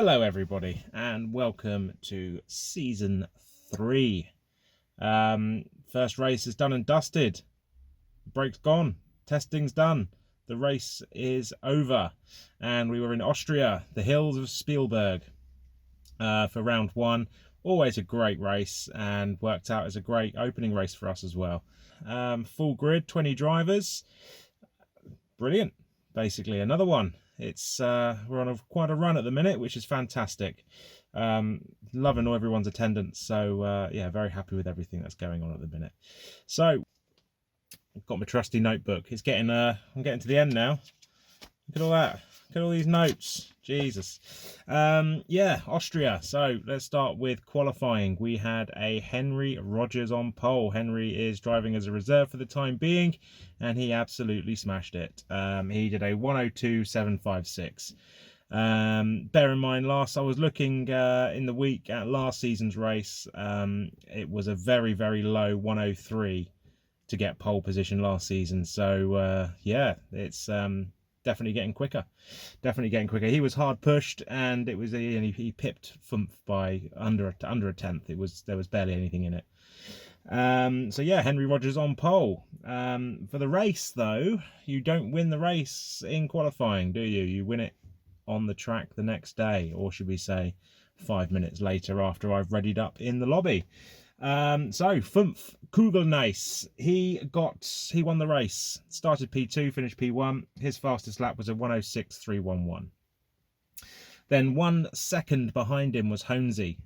Hello everybody and welcome to season 3. First race is done and dusted. Brake's gone, testing's done, the race is over, and we were in Austria, the hills of Spielberg, for round 1. Always a great race and worked out as a great opening race for us as well. Full grid, 20 drivers, brilliant. Basically another one. It's we're on quite a run at the minute, which is fantastic. Loving everyone's attendance, so yeah, very happy with everything that's going on at the minute. So I've got my trusty notebook. It's getting I'm getting to the end now. Look at all that. Look at all these notes. Jesus. Yeah, Austria. So let's start with qualifying. We had a Henry Rogers on pole. Henry is driving as a reserve for the time being, and he absolutely smashed it. He did a 102.756. Bear in mind, I was looking in the week at last season's race. It was a very, very low 103 to get pole position last season. So yeah, it's definitely getting quicker. He was hard pushed, and it was he pipped Fumph by under a tenth. There was barely anything in it. So yeah, Henry Rogers on pole. For the race though, you don't win the race in qualifying, do you? You win it on the track the next day, or should we say 5 minutes later after I've readied up in the lobby. So Fumph Kugelnice, he won the race. Started P2, finished P1. His fastest lap was a 106.311. Then 1 second behind him was Holmesy.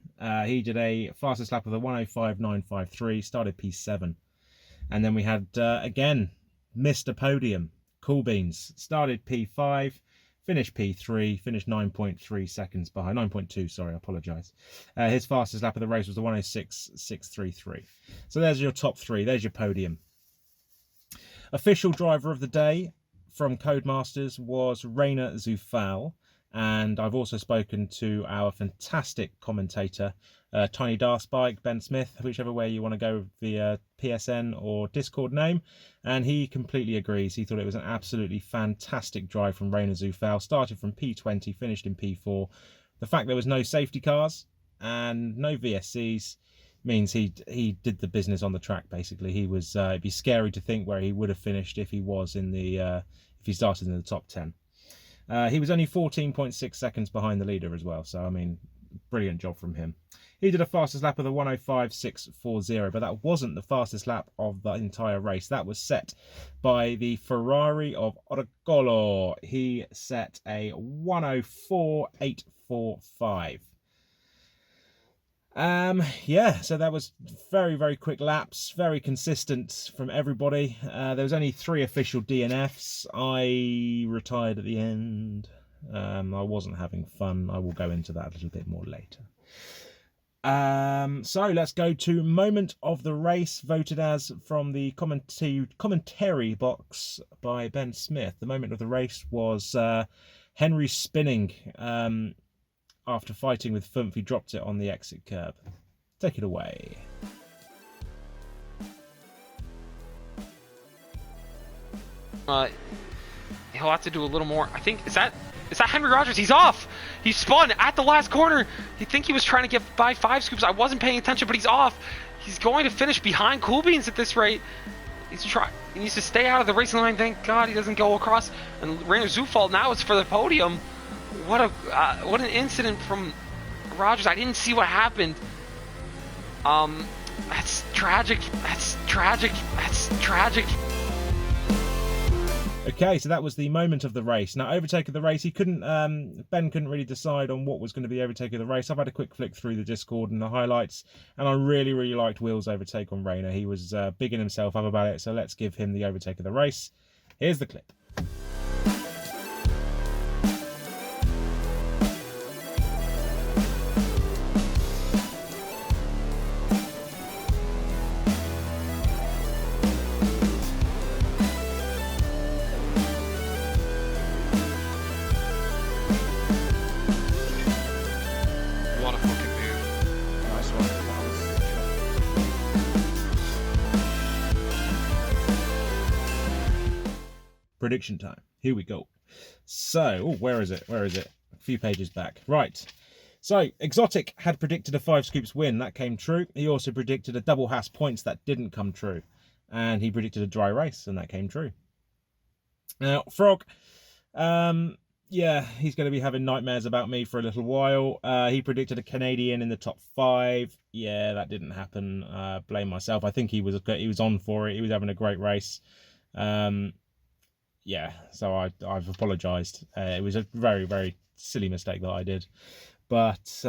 He did a fastest lap of the 105.953, started P7. And then we had again Mr. Podium, Cool Beans, started P5. Finished P3, finished 9.3 seconds behind, 9.2, sorry, I apologise. His fastest lap of the race was the 106.633. So there's your top 3, there's your podium. Official driver of the day from Codemasters was Rainer Zufall, and I've also spoken to our fantastic commentator, Tiny Darspike, Ben Smith, whichever way you want to go via PSN or Discord name, and he completely agrees. He thought it was an absolutely fantastic drive from Rainer Zufall. Started from P20, finished in P4. The fact there was no safety cars and no VSCs means he did the business on the track. Basically, he was. It'd be scary to think where he would have finished if he was in the if he started in the top 10. He was only 14.6 seconds behind the leader as well. So I mean, brilliant job from him. He did a fastest lap of the 105.640, but that wasn't the fastest lap of the entire race. That was set by the Ferrari of Orcolo. He set a 104.845. Yeah, so that was very, very quick laps, very consistent from everybody. There was only 3 official DNFs. I retired at the end. I wasn't having fun. I will go into that a little bit more later. So let's go to moment of the race, voted as from the commentary box by Ben Smith. The moment of the race was Henry spinning. After fighting with Fumph, he dropped it on the exit curb. Take it away. He'll have to do a little more. I think, is that Henry Rogers? He's off! He spun at the last corner! You think he was trying to get by 5 scoops. I wasn't paying attention, but he's off! He's going to finish behind Cool Beans at this rate. He needs to stay out of the racing line. Thank God he doesn't go across. And Rainer Zufall, now it's for the podium. What an incident from Rogers. I didn't see what happened. That's tragic. That's tragic. Okay, so that was the moment of the race. Now, overtake of the race, Ben couldn't really decide on what was going to be overtake of the race. I've had a quick flick through the Discord and the highlights, and I really, really liked Will's overtake on Rainer. He was bigging himself up about it, so let's give him the overtake of the race. Here's the clip. Prediction time. Here we go. So, where is it? A few pages back. Right. So, Exotic had predicted a 5 scoops win. That came true. He also predicted a double Haas points. That didn't come true. And he predicted a dry race, and that came true. Now, Frog, yeah, he's going to be having nightmares about me for a little while. He predicted a Canadian in the top 5. Yeah, that didn't happen. Blame myself. I think he was on for it. He was having a great race. Yeah, so I've apologised. It was a very, very silly mistake that I did. But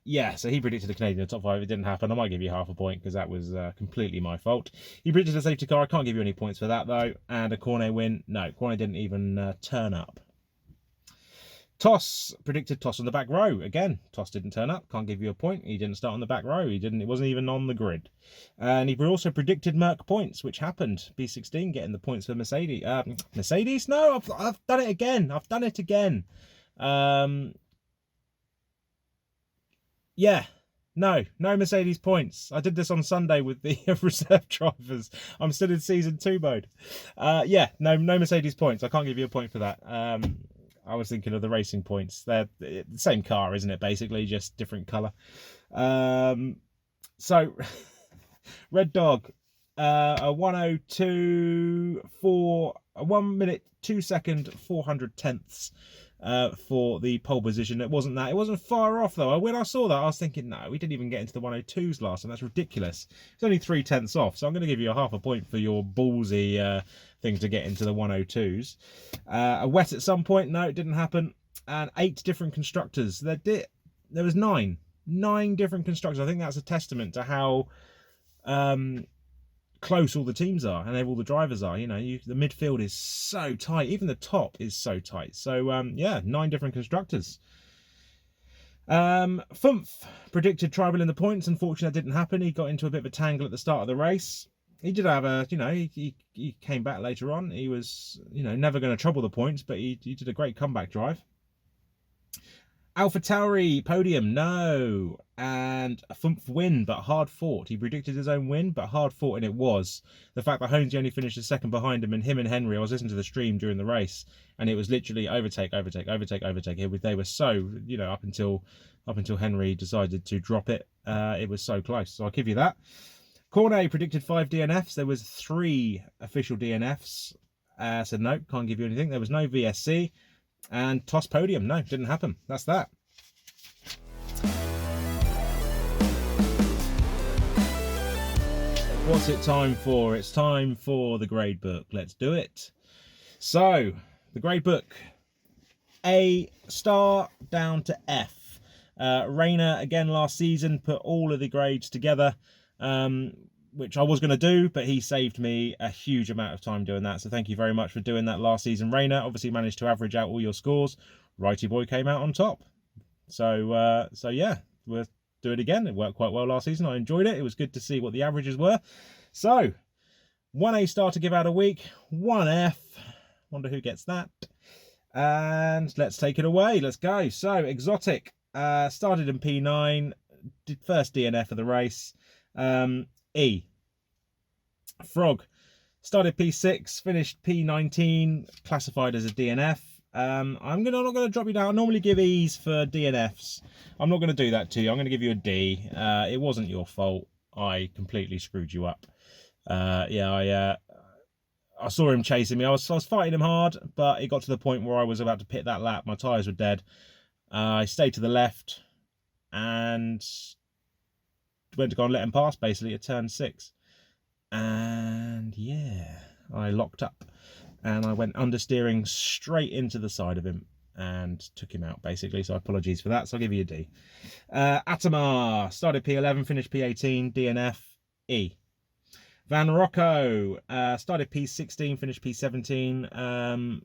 yeah, so he predicted a Canadian in the top 5. It didn't happen. I might give you half a point because that was completely my fault. He predicted a safety car. I can't give you any points for that though. And a Cornet win. No, Cornet didn't even turn up. Toss predicted Toss on the back row. Again, Toss didn't turn up. Can't give you a point. He didn't start on the back row. It wasn't even on the grid. And he also predicted Merc points, which happened. B16 getting the points for Mercedes. Mercedes? No, I've done it again. I've done it again. Yeah. No Mercedes points. I did this on Sunday with the reserve drivers. I'm still in season 2 mode. Yeah, no Mercedes points. I can't give you a point for that. I was thinking of the racing points. They're the same car, isn't it? Basically, just different colour. So, Red Dog, a 1 minute 2 second 400 tenths for the pole position. It wasn't far off though. When I saw that, I was thinking, no, we didn't even get into the 102s last, and that's ridiculous. It's only 3 tenths off, so I'm going to give you a half a point for your ballsy thing to get into the 102s. A wet at some point, no, it didn't happen. And 8 different constructors. There was 9 different constructors. I think that's a testament to how close all the teams are and all the drivers are. You know, the midfield is so tight. Even the top is so tight. So yeah, 9 different constructors. Fumph predicted Tribal in the points. Unfortunately, that didn't happen. He got into a bit of a tangle at the start of the race. He did have a, he came back later on. He was, never going to trouble the points, but he did a great comeback drive. Alpha Tauri podium, no. And a Fumph win, but hard fought. He predicted his own win, but hard fought, and it was. The fact that Honesy only finished a second behind him, and him and Henry, I was listening to the stream during the race, and it was literally overtake. They were so, up until Henry decided to drop it, it was so close. So I'll give you that. Cornet predicted 5 DNFs. There was 3 official DNFs. Said no, can't give you anything. There was no VSC. And Toss podium, no, didn't happen. That's that. What's it time for? It's time for the grade book. Let's do it. So, the grade book. A star down to F. Rayner, again, last season, put all of the grades together, which I was going to do, but he saved me a huge amount of time doing that. So thank you very much for doing that last season. Rayner obviously managed to average out all your scores. Righty Boy came out on top. So yeah, we'll do it again. It worked quite well last season. I enjoyed it. It was good to see what the averages were. So, 1 A star to give out a week, 1 F. Wonder who gets that. And let's take it away. Let's go. So, Exotic started in P9, did first DNF of the race. E. Frog started P6, finished P19, classified as a DNF. I'm not going to drop you down. I normally give E's for DNFs. I'm not going to do that to you. I'm going to give you a D. It wasn't your fault. I completely screwed you up. I saw him chasing me. I was fighting him hard, but it got to the point where I was about to pit that lap. My tyres were dead. I stayed to the left and went to go and let him pass, basically, at turn 6. And yeah, I locked up. And I went understeering straight into the side of him and took him out, basically. So apologies for that. So I'll give you a D. Atamar started P11, finished P18, DNF, E. Van Rocco started P16, finished P17.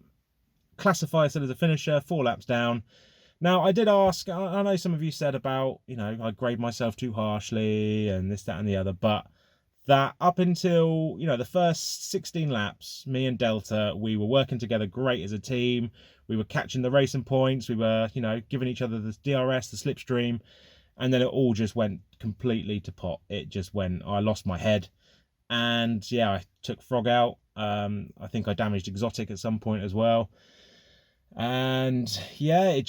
Classified still as a finisher, 4 laps down. Now, I did ask, I know some of you said about, I grade myself too harshly and this, that, and the other, but that up until, the first 16 laps, me and Delta, we were working together great as a team. We were catching the racing points. We were, giving each other the DRS, the slipstream, and then it all just went completely to pot. It just went, I lost my head. And yeah, I took Frog out. I think I damaged Exotic at some point as well. And yeah,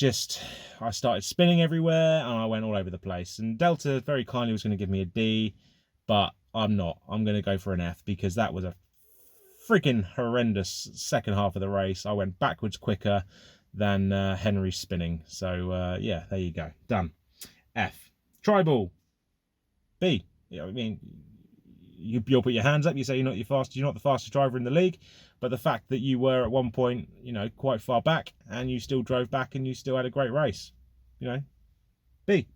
I started spinning everywhere and I went all over the place. And Delta very kindly was going to give me a D, but I'm not. I'm going to go for an F because that was a freaking horrendous second half of the race. I went backwards quicker than Henry's spinning. So yeah, there you go. Done. F. Tribal. B. Yeah, I mean, you'll put your hands up. You say you're not the fastest driver in the league, but the fact that you were at one point, quite far back, and you still drove back and you still had a great race, B.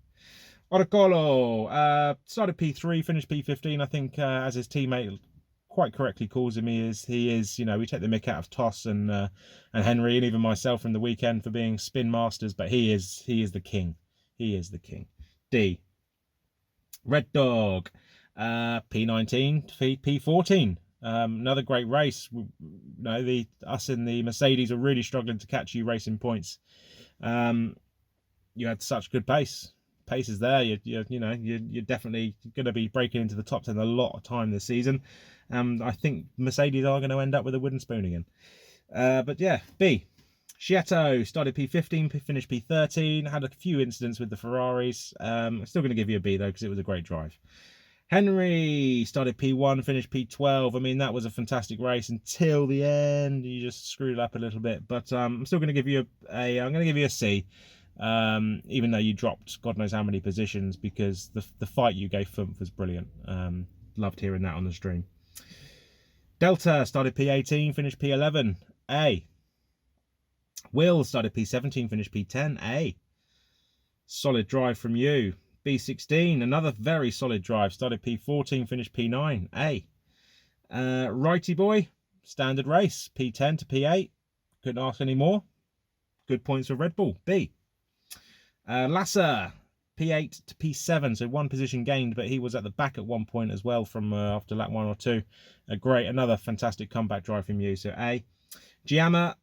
Oracolo started P3, finished P15. I think, as his teammate quite correctly calls him, we take the mick out of Toss and Henry and even myself from the weekend for being spin masters, but he is the king. He is the king. D. Red Dog, P19, P14. Another great race. Us in the Mercedes are really struggling to catch you racing points. You had such good pace. Pace is there. You're definitely going to be breaking into the top 10 a lot of time this season. I think Mercedes are going to end up with a wooden spoon again. But yeah, B. Schietto started P15, finished P13, had a few incidents with the Ferraris. I'm still going to give you a B though because it was a great drive. Henry started P1, finished P12. I mean, that was a fantastic race until the end. You just screwed it up a little bit, but I'm still going to give you I'm going to give you a C, even though you dropped God knows how many positions, because the fight you gave Fumph was brilliant. Loved hearing that on the stream. Delta started P18, finished P11. A. Will started P17, finished P10. A. Solid drive from you. B16, another very solid drive. Started P14, finished P9. A. Righty boy, standard race. P10 to P8. Couldn't ask any more. Good points for Red Bull. B. Lasser, P8 to P7, so one position gained, but he was at the back at one point as well from after lap 1 or 2. Another fantastic comeback drive from you. So A. Giamma,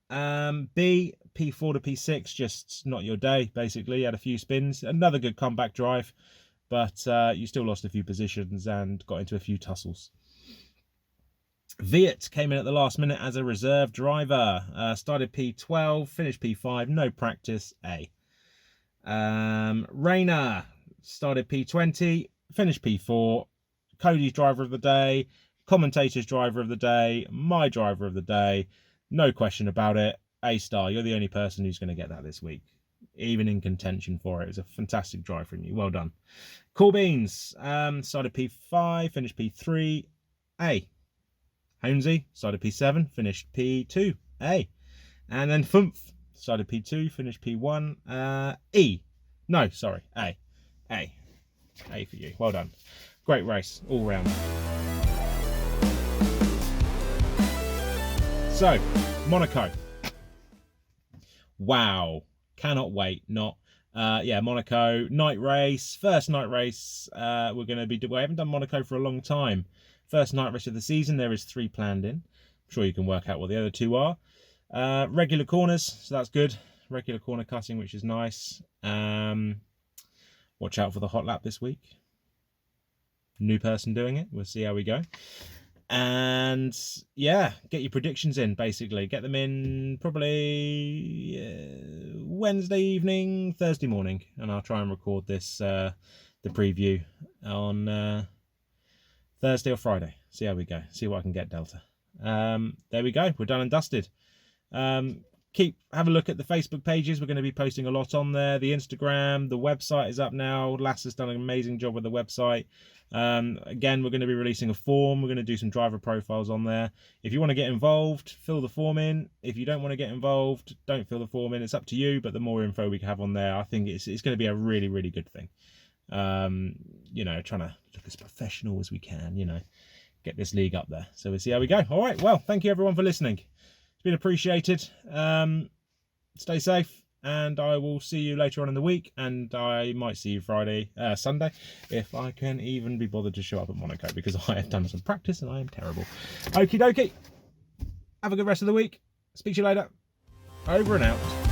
B. P4 to P6, just not your day, basically. Had a few spins. Another good comeback drive, but you still lost a few positions and got into a few tussles. Viet came in at the last minute as a reserve driver. Started P12, finished P5, no practice. A. Rayner started P20, finished P4. Cody's driver of the day, commentator's driver of the day, my driver of the day. No question about it. A star. You're the only person who's going to get that this week, even in contention for it. It was a fantastic drive from you. Well done. Cool Beans started P5, finished P3. A. Holmesy started P7, finished P2. A. And then Fumph started P2, finished P1. E. No, sorry. A. A. A for you. Well done. Great race all round. So, Monaco. Wow. Cannot wait. Monaco. Night race. First night race. We haven't done Monaco for a long time. First night race of the season. There is 3 planned in. I'm sure you can work out what the other 2 are. Regular corners, so that's good. Regular corner cutting, which is nice. Watch out for the hot lap this week. New person doing it. We'll see how we go. And yeah, get your predictions in, basically. Get them in probably Wednesday evening, Thursday morning. And I'll try and record this, the preview, on Thursday or Friday. See how we go. See what I can get, Delta. There we go. We're done and dusted. Have a look at the Facebook pages. We're going to be posting a lot on there. The Instagram, the website is up now. Lass has done an amazing job with the website. Again, we're going to be releasing a form. We're going to do some driver profiles on there. If you want to get involved, fill the form in. If you don't want to get involved, don't fill the form in. It's up to you, but the more info we have on there, I think it's going to be a really, really good thing. Trying to look as professional as we can, get this league up there. So we'll see how we go. All right, well, thank you everyone for listening. It's been appreciated. Stay safe, and I will see you later on in the week, and I might see you Sunday, if I can even be bothered to show up at Monaco, because I have done some practice and I am terrible. Okie dokie. Have a good rest of the week. Speak to you later. Over and out.